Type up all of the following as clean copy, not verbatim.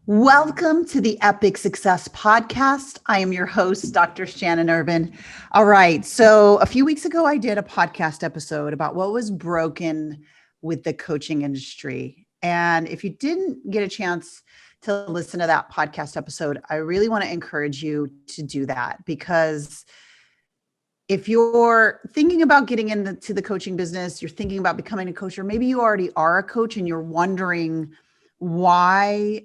Welcome to the Epic Success Podcast. I am your host, Dr. Shannon Urban. All right. So, a few weeks ago, I did a podcast episode about what was broken with the coaching industry. And if you didn't get a chance to listen to that podcast episode, I really want to encourage you to do that because if you're thinking about getting into the coaching business, you're thinking about becoming a coach, or maybe you already are a coach and you're wondering why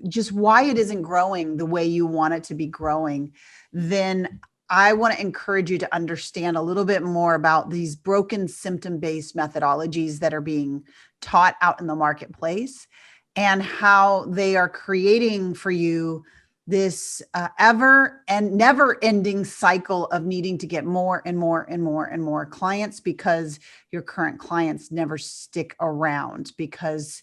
just why it isn't growing the way you want it to be growing, then I want to encourage you to understand a little bit more about these broken symptom-based methodologies that are being taught out in the marketplace and how they are creating for you this ever and never ending cycle of needing to get more and more and more and more clients because your current clients never stick around because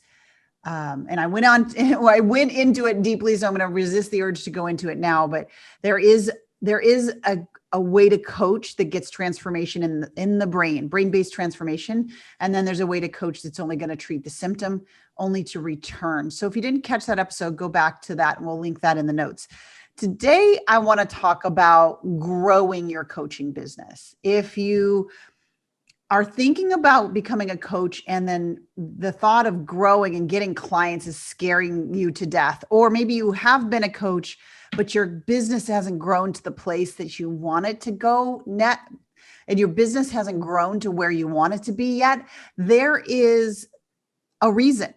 and I went into it deeply, so I'm going to resist the urge to go into it now. But there is a way to coach that gets transformation in the brain-based transformation, and then there's a way to coach that's only going to treat the symptom, only to return. So if you didn't catch that episode, go back to that, and we'll link that in the notes. Today, I want to talk about growing your coaching business. If you are thinking about becoming a coach and then the thought of growing and getting clients is scaring you to death, or maybe you have been a coach, but your business hasn't grown to the place that you want it to go net, and your business hasn't grown to where you want it to be yet, there is a reason.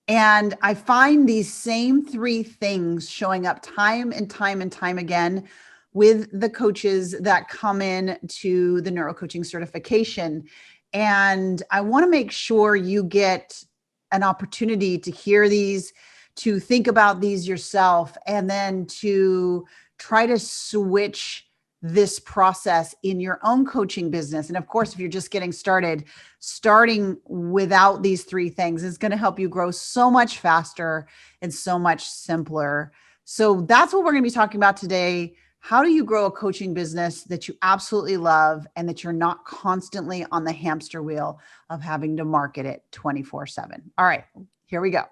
And I find these same three things showing up time and time and time again with the coaches that come in to the neurocoaching certification. And I want to make sure you get an opportunity to hear these, to think about these yourself, and then to try to switch this process in your own coaching business. And of course, if you're just getting started, starting without these three things is going to help you grow so much faster and so much simpler. So that's what we're going to be talking about today. How do you grow a coaching business that you absolutely love and that you're not constantly on the hamster wheel of having to market it 24/7? All right, here we go. All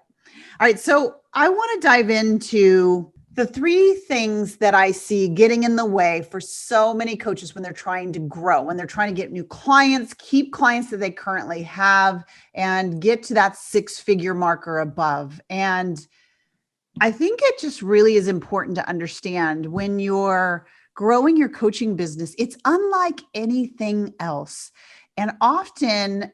right, so I want to dive into the three things that I see getting in the way for so many coaches when they're trying to grow, when they're trying to get new clients, keep clients that they currently have, and get to that six-figure mark or above. And I think it just really is important to understand when you're growing your coaching business, it's unlike anything else. And often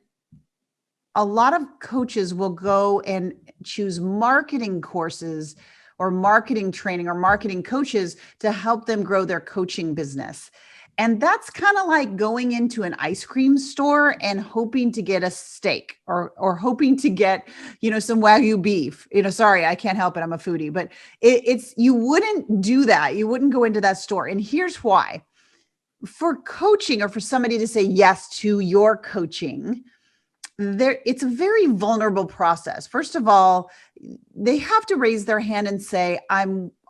a lot of coaches will go and choose marketing courses or marketing training or marketing coaches to help them grow their coaching business. And that's kind of like going into an ice cream store and hoping to get a steak or hoping to get, some Wagyu beef. Sorry, I can't help it. I'm a foodie, but it's you wouldn't do that. You wouldn't go into that store. And here's why. For coaching or for somebody to say yes to your coaching, it's a very vulnerable process. First of all, they have to raise their hand and say,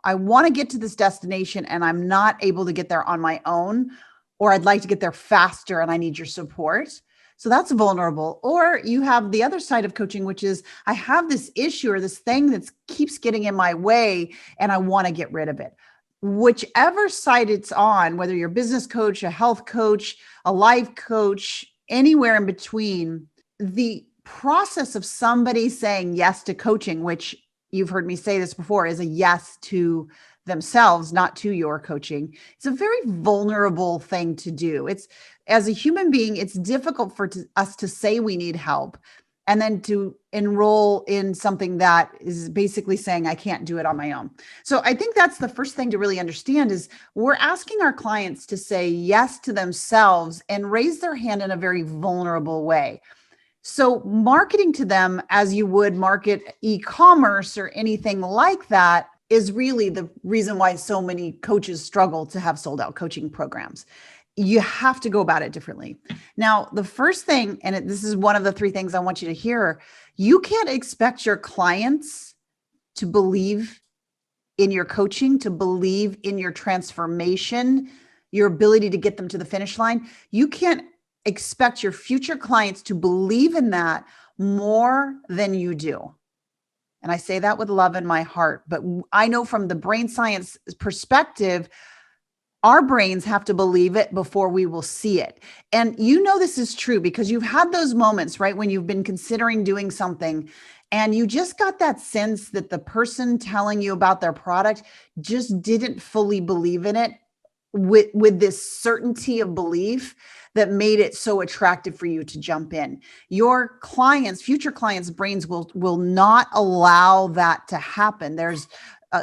I want to get to this destination and I'm not able to get there on my own, or I'd like to get there faster and I need your support. So that's vulnerable. Or you have the other side of coaching, which is I have this issue or this thing that keeps getting in my way and I want to get rid of it. Whichever side it's on, whether you're a business coach, a health coach, a life coach, anywhere in between, the process of somebody saying yes to coaching, which you've heard me say this before, is a yes to themselves, not to your coaching. It's a very vulnerable thing to do. It's, as a human being, it's difficult for us to say we need help and then to enroll in something that is basically saying, I can't do it on my own. So I think that's the first thing to really understand is we're asking our clients to say yes to themselves and raise their hand in a very vulnerable way. So marketing to them as you would market e-commerce or anything like that is really the reason why so many coaches struggle to have sold out coaching programs. You have to go about it differently. Now, the first thing, and this is one of the three things I want you to hear, you can't expect your clients to believe in your coaching, to believe in your transformation, your ability to get them to the finish line. You can't expect your future clients to believe in that more than you do. And I say that with love in my heart. But I know from the brain science perspective, our brains have to believe it before we will see it. And you know this is true because you've had those moments, right, when you've been considering doing something and you just got that sense that the person telling you about their product just didn't fully believe in it with this certainty of belief that made it so attractive for you to jump in. Your clients, future clients' brains will not allow that to happen. There's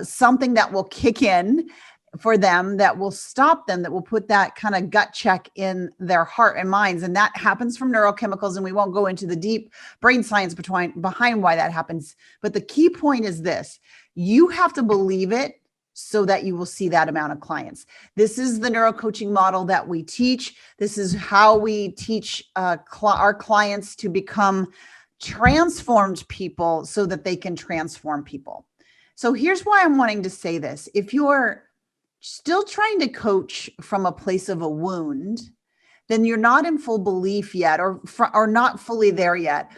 something that will kick in for them that will stop them, that will put that kind of gut check in their heart and minds. And that happens from neurochemicals. And we won't go into the deep brain science behind why that happens. But the key point is this: you have to believe it so that you will see that amount of clients. This is the neurocoaching model that we teach. This is how we teach our clients to become transformed people so that they can transform people. So here's why I'm wanting to say this. If you're still trying to coach from a place of a wound, then you're not in full belief yet, or not fully there yet.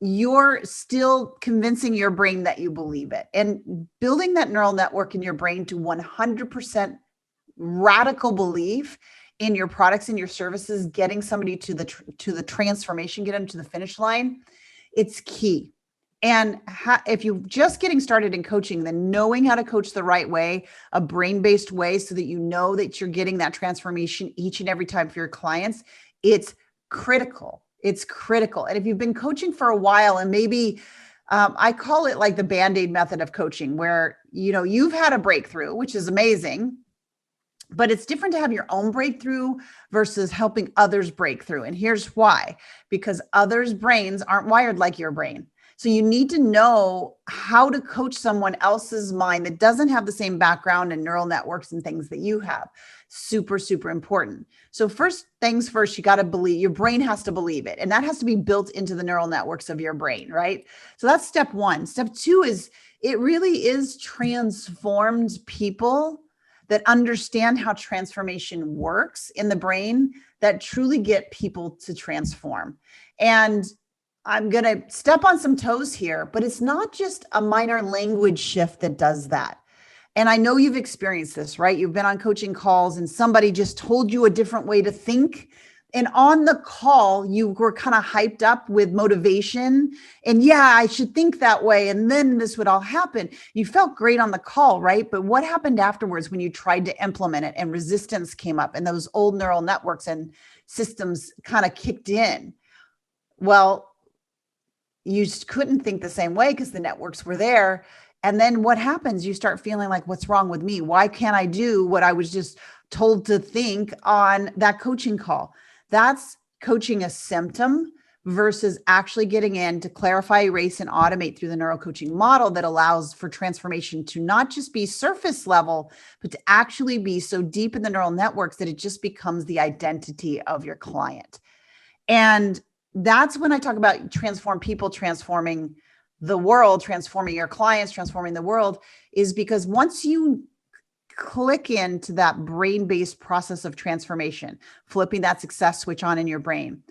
You're still convincing your brain that you believe it, and building that neural network in your brain to 100% radical belief in your products and your services, getting somebody to the transformation, get them to the finish line. It's key. And if you're just getting started in coaching, then knowing how to coach the right way, a brain-based way, so that you know that you're getting that transformation each and every time for your clients, it's critical. It's critical. And if you've been coaching for a while, and maybe I call it like the Band-Aid method of coaching, where you've had a breakthrough, which is amazing, but it's different to have your own breakthrough versus helping others break through. And here's why: because others' brains aren't wired like your brain. So you need to know how to coach someone else's mind that doesn't have the same background and neural networks and things that you have. Super, super important. So first things first, you got to believe, your brain has to believe it. And that has to be built into the neural networks of your brain, right? So that's step one. Step two is, it really is transformed people that understand how transformation works in the brain that truly get people to transform. And I'm going to step on some toes here, but it's not just a minor language shift that does that. And I know you've experienced this, right? You've been on coaching calls and somebody just told you a different way to think. And on the call, you were kind of hyped up with motivation. And yeah, I should think that way. And then this would all happen. You felt great on the call, right? But what happened afterwards when you tried to implement it and resistance came up and those old neural networks and systems kind of kicked in? Well, you couldn't think the same way because the networks were there. And then what happens? You start feeling like, what's wrong with me? Why can't I do what I was just told to think on that coaching call? That's coaching a symptom versus actually getting in to clarify, erase, and automate through the neurocoaching model that allows for transformation to not just be surface level, but to actually be so deep in the neural networks that it just becomes the identity of your client. And that's when I talk about transform people, transforming the world, transforming your clients, transforming the world, is because once you click into that brain-based process of transformation, flipping that success switch on in your brain,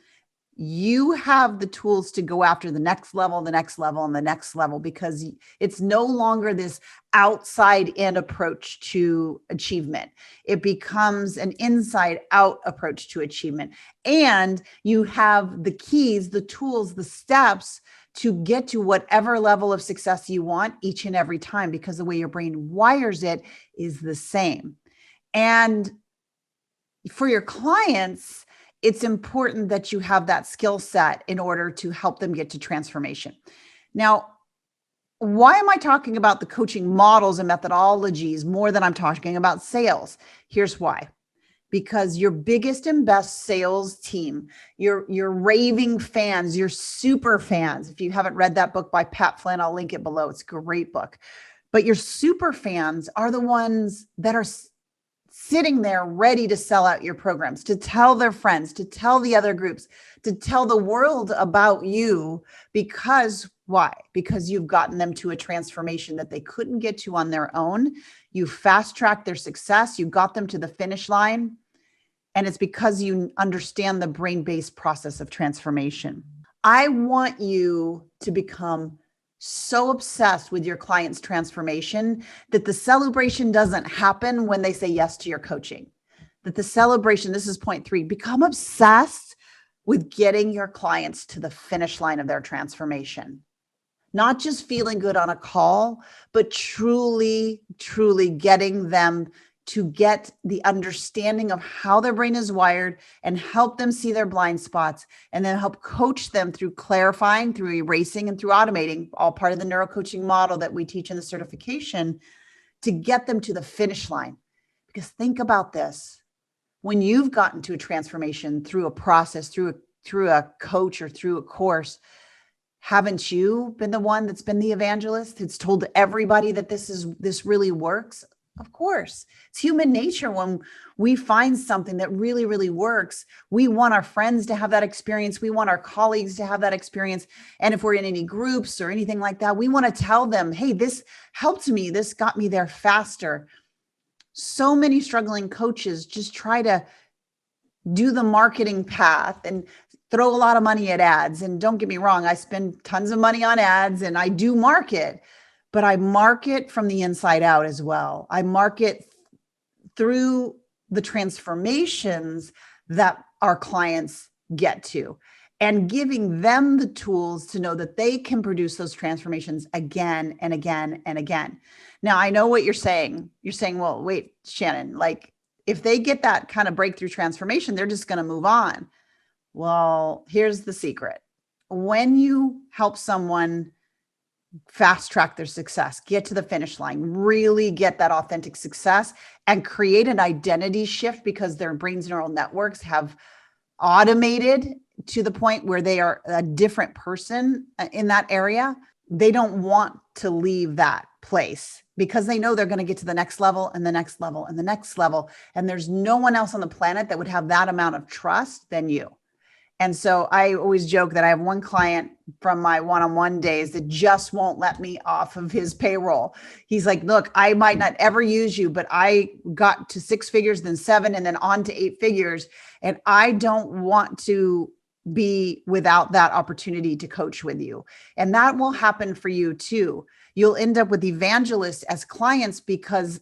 you have the tools to go after the next level, the next level, and the next level, because it's no longer this outside in approach to achievement. It becomes an inside out approach to achievement. And you have the keys, the tools, the steps to get to whatever level of success you want each and every time, because the way your brain wires it is the same. And for your clients, it's important that you have that skill set in order to help them get to transformation. Now, why am I talking about the coaching models and methodologies more than I'm talking about sales? Here's why. Because your biggest and best sales team, your raving fans, your super fans, if you haven't read that book by Pat Flynn, I'll link it below. It's a great book. But your super fans are the ones that are sitting there ready to sell out your programs, to tell their friends, to tell the other groups, to tell the world about you. Because why? Because you've gotten them to a transformation that they couldn't get to on their own. You fast-tracked their success. You got them to the finish line. And it's because you understand the brain-based process of transformation. I want you to become so obsessed with your client's transformation that the celebration doesn't happen when they say yes to your coaching. That the celebration, this is point 3, become obsessed with getting your clients to the finish line of their transformation. Not just feeling good on a call, but truly, truly getting them to get the understanding of how their brain is wired and help them see their blind spots, and then help coach them through clarifying, through erasing, and through automating, all part of the neurocoaching model that we teach in the certification, to get them to the finish line. Because think about this. When you've gotten to a transformation through a process, through a coach or through a course, haven't you been the one that's been the evangelist who's told everybody that this really works? Of course. It's human nature. When we find something that really, really works, we want our friends to have that experience. We want our colleagues to have that experience. And if we're in any groups or anything like that, we want to tell them, hey, this helped me. This got me there faster. So many struggling coaches just try to do the marketing path and throw a lot of money at ads. And don't get me wrong, I spend tons of money on ads and I do market, but I market from the inside out as well. I market through the transformations that our clients get to, and giving them the tools to know that they can produce those transformations again and again and again. Now, I know what you're saying. You're saying, well, wait, Shannon, like if they get that kind of breakthrough transformation, they're just going to move on. Well, here's the secret. When you help someone fast track their success, get to the finish line, really get that authentic success, and create an identity shift because their brain's neural networks have automated to the point where they are a different person in that area, they don't want to leave that place because they know they're going to get to the next level and the next level and the next level. And there's no one else on the planet that would have that amount of trust than you. And so I always joke that I have one client from my one-on-one days that just won't let me off of his payroll. He's like, look, I might not ever use you, but I got to 6 figures, then 7, and then on to 8 figures. And I don't want to be without that opportunity to coach with you. And that will happen for you too. You'll end up with evangelists as clients because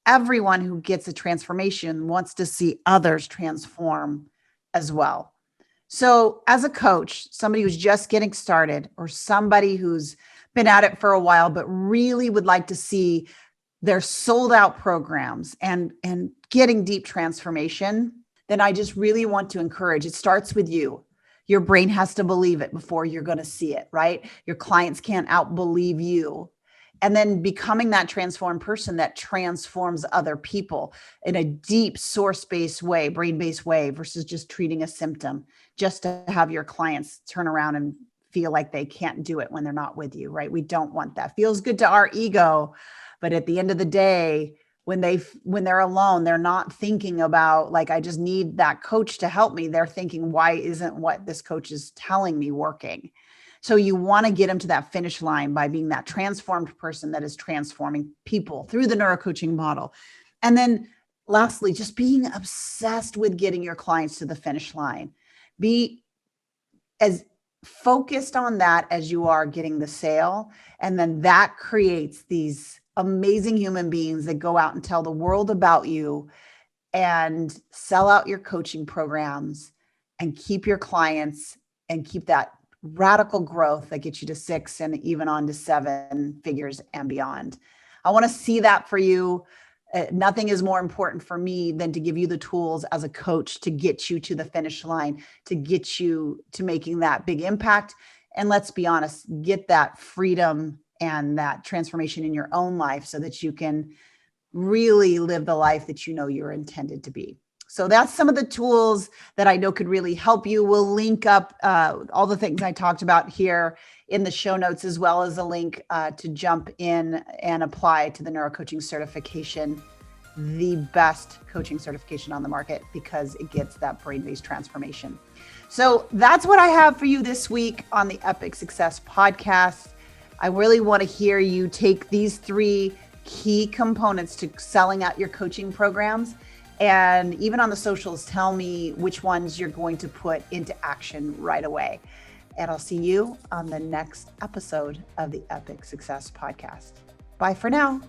everyone who gets a transformation wants to see others transform as well. So as a coach, somebody who's just getting started or somebody who's been at it for a while, but really would like to see their sold out programs and getting deep transformation, then I just really want to encourage, it starts with you. Your brain has to believe it before you're going to see it, right? Your clients can't outbelieve you. And then becoming that transformed person that transforms other people in a deep source-based way, brain-based way, versus just treating a symptom, just to have your clients turn around and feel like they can't do it when they're not with you, right? We don't want that. Feels good to our ego, but at the end of the day, when they're alone, they're not thinking about like, I just need that coach to help me. They're thinking, why isn't what this coach is telling me working? So you want to get them to that finish line by being that transformed person that is transforming people through the neurocoaching model. And then lastly, just being obsessed with getting your clients to the finish line. Be as focused on that as you are getting the sale. And then that creates these amazing human beings that go out and tell the world about you and sell out your coaching programs and keep your clients and keep that radical growth that gets you to 6 and even on to 7 figures and beyond. I want to see that for you. Nothing is more important for me than to give you the tools as a coach to get you to the finish line, to get you to making that big impact. And let's be honest, get that freedom and that transformation in your own life so that you can really live the life that you know you're intended to be. So that's some of the tools that I know could really help you. We'll link up all the things I talked about here in the show notes, as well as a link to jump in and apply to the neurocoaching certification, the best coaching certification on the market because it gets that brain-based transformation. So that's what I have for you this week on the Epic Success Podcast. I really want to hear you take these 3 key components to selling out your coaching programs. And even on the socials, tell me which ones you're going to put into action right away. And I'll see you on the next episode of the Epic Success Podcast. Bye for now.